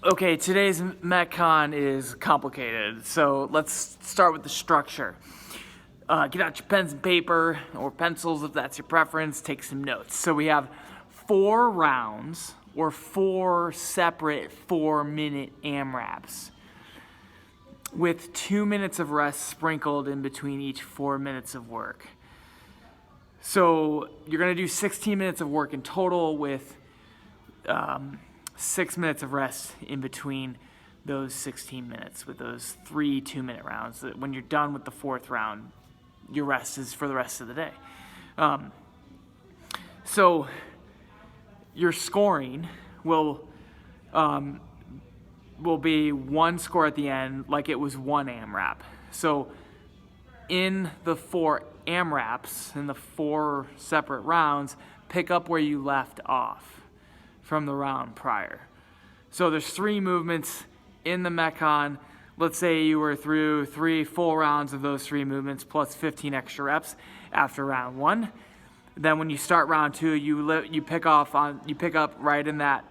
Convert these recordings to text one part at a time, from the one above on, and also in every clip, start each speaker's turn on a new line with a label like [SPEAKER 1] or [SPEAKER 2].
[SPEAKER 1] Okay, today's Metcon is complicated, so let's start with the structure. Get out your pens and paper, or pencils if that's your preference, take some notes. So we have 4 rounds, or 4 separate 4-minute AMRAPs, with 2 minutes of rest sprinkled in between each 4 minutes of work. So you're going to do 16 minutes of work in total with 6 minutes of rest in between those 16 minutes with those 3 2-minute rounds. When you're done with the 4th round, your rest is for the rest of the day. So your scoring will be 1 score at the end, like it was 1 AMRAP. So in the 4 AMRAPs, in the 4 separate rounds, pick up where you left off from the round prior. So there's 3 movements in the Metcon. Let's say you were through 3 full rounds of those 3 movements plus 15 extra reps after round 1. Then when you start round 2, you pick up right in that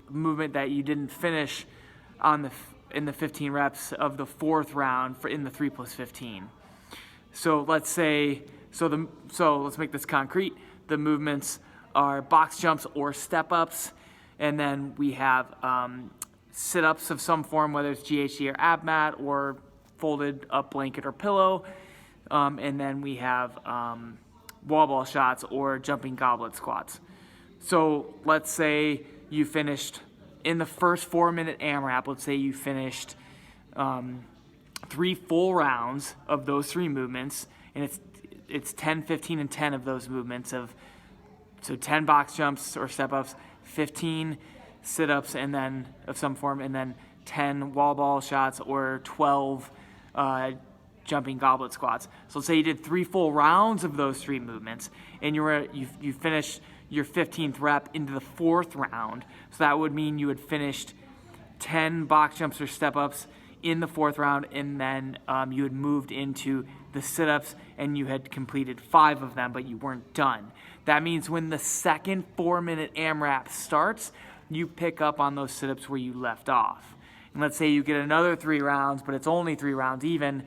[SPEAKER 1] movement that you didn't finish in the 15 reps of the 4th round in the 3 plus 15. So let's say let's make this concrete. The movements are box jumps or step ups. And then we have sit-ups of some form, whether it's GHD or ab mat or folded up blanket or pillow. And then we have wall ball shots or jumping goblet squats. So let's say you finished in the first 4-minute AMRAP, let's say you finished 3 full rounds of those 3 movements, and it's 10, 15, and 10 of those movements so 10 box jumps or step-ups, 15 sit-ups and then of some form, and then 10 wall ball shots or 12 jumping goblet squats. So let's say you did 3 full rounds of those 3 movements, and you finished your 15th rep into the 4th round. So that would mean you had finished 10 box jumps or step-ups in the 4th round, and then you had moved into the sit-ups and you had completed 5 of them, but you weren't done. That means when the second 4-minute AMRAP starts, you pick up on those sit-ups where you left off. And let's say you get another 3 rounds, but it's only 3 rounds even,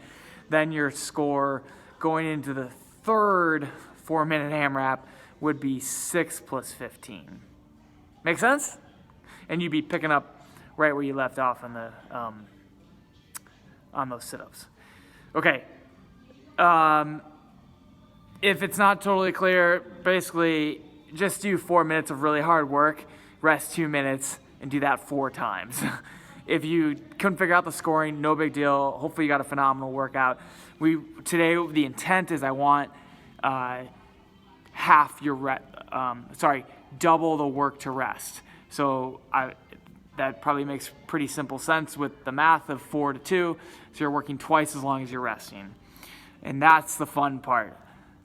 [SPEAKER 1] then your score going into the 3rd 4-minute AMRAP would be 6 plus 15. Make sense? And you'd be picking up right where you left off on those sit-ups. Okay. If it's not totally clear, basically just do 4 minutes of really hard work, rest 2 minutes, and do that 4 times. If you couldn't figure out the scoring, no big deal. Hopefully you got a phenomenal workout. Today the intent is I want double the work to rest. So that probably makes pretty simple sense with the math of 4 to 2. So you're working twice as long as you're resting. And that's the fun part.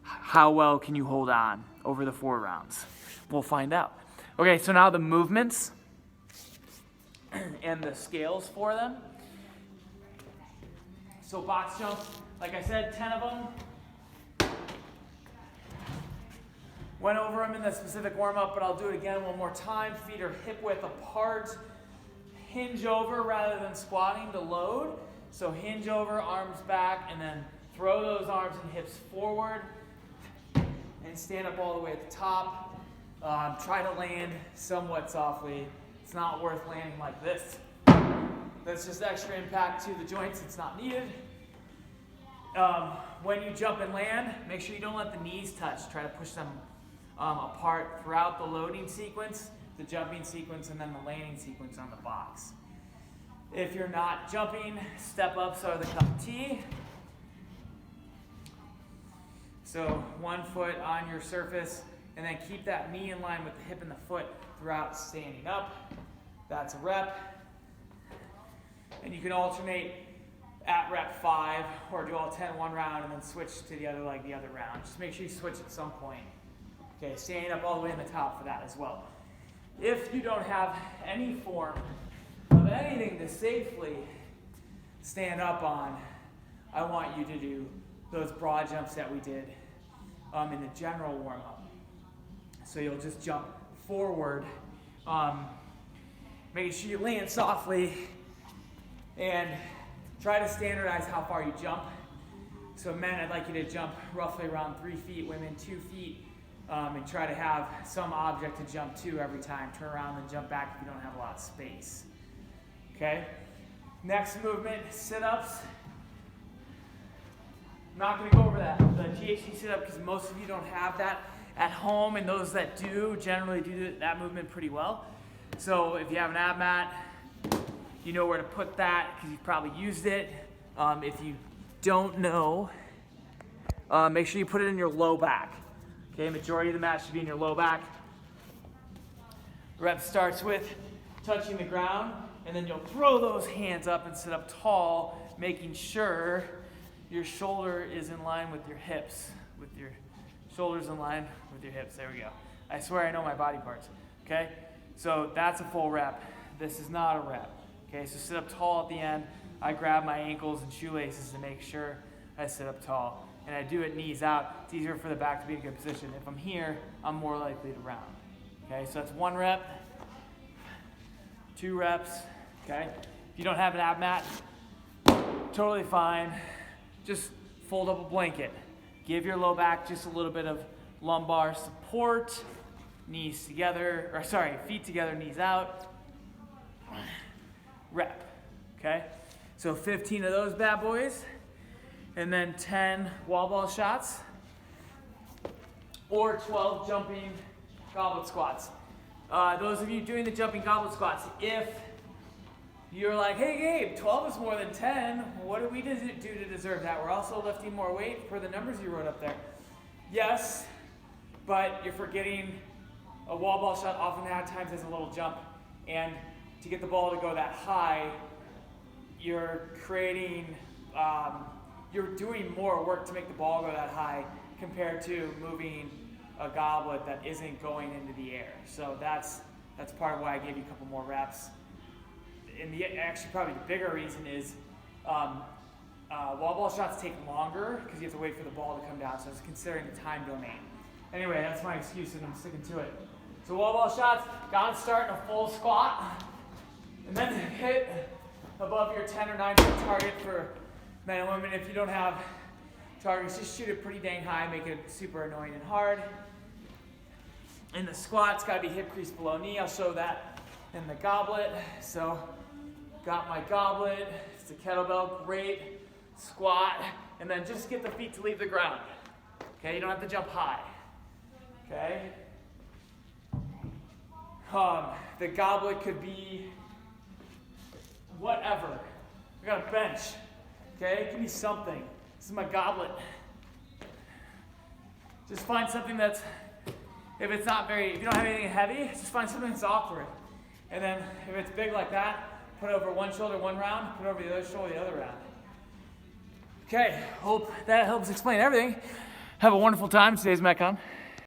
[SPEAKER 1] How well can you hold on over the 4 rounds? We'll find out. Okay, so now the movements and the scales for them. So box jump, like I said, 10 of them. Went over them in the specific warm-up, but I'll do it again one more time. Feet are hip width apart. Hinge over rather than squatting to load. So hinge over, arms back, and then throw those arms and hips forward. And stand up all the way at the top. Try to land somewhat softly. It's not worth landing like this. That's just extra impact to the joints. It's not needed. When you jump and land, make sure you don't let the knees touch. Try to push them apart throughout the loading sequence, the jumping sequence, and then the landing sequence on the box. If you're not jumping, step-ups are the cup of tea. So 1 foot on your surface, and then keep that knee in line with the hip and the foot throughout standing up. That's a rep. And you can alternate at rep 5 or do all 10 one round and then switch to the other leg the other round. Just make sure you switch at some point. Okay, standing up all the way in the top for that as well. If you don't have any form of anything to safely stand up on, I want you to do those broad jumps that we did in the general warm-up. So you'll just jump forward making sure you land softly, and try to standardize how far you jump. So men, I'd like you to jump roughly around 3 feet, women 2 feet, and try to have some object to jump to every time. Turn around and jump back if you don't have a lot of space. Okay? Next movement, sit-ups. I'm not going to go over the THC sit-up because most of you don't have that at home, and those that do generally do that movement pretty well. So if you have an ab mat, you know where to put that because you've probably used it. If you don't know, make sure you put it in your low back. Okay, majority of the mat should be in your low back. Rep starts with touching the ground, and then you'll throw those hands up and sit up tall, making sure your shoulder is in line with your hips, with your shoulders in line with your hips. There we go. I swear I know my body parts. Okay, so that's a full rep. This is not a rep. Okay, so sit up tall at the end. I grab my ankles and shoelaces to make sure I sit up tall. And I do it knees out. It's easier for the back to be in a good position. If I'm here, I'm more likely to round. Okay, so that's 1 rep, 2 reps. Okay, if you don't have an ab mat, totally fine. Just fold up a blanket. Give your low back just a little bit of lumbar support. Knees together, or sorry, feet together, knees out. Rep. Okay, so 15 of those bad boys. And then 10 wall ball shots, or 12 jumping goblet squats. Those of you doing the jumping goblet squats, if you're like, hey Gabe, 12 is more than 10, what do we do to deserve that? We're also lifting more weight for the numbers you wrote up there. Yes, but you're forgetting a wall ball shot oftentimes has a little jump, and to get the ball to go that high, you're creating, you're doing more work to make the ball go that high compared to moving a goblet that isn't going into the air. So that's part of why I gave you a couple more reps. And actually probably the bigger reason is wall ball shots take longer because you have to wait for the ball to come down. So it's considering the time domain. Anyway, that's my excuse and I'm sticking to it. So wall ball shots, gotta start in a full squat and then hit above your 10 or 9 foot target for men and women. If you don't have targets, just shoot it pretty dang high, make it super annoying and hard. In the squat, it's gotta be hip crease below knee. I'll show that in the goblet. So, got my goblet, it's a kettlebell, great. Squat, and then just get the feet to leave the ground. Okay, you don't have to jump high. Okay? The goblet could be whatever. I got a bench. Okay, it can be something. This is my goblet. Just find something that's, if you don't have anything heavy, just find something that's awkward. And then if it's big like that, put over one shoulder one round, put over the other shoulder the other round. Okay, hope that helps explain everything. Have a wonderful time. Today's Metcon.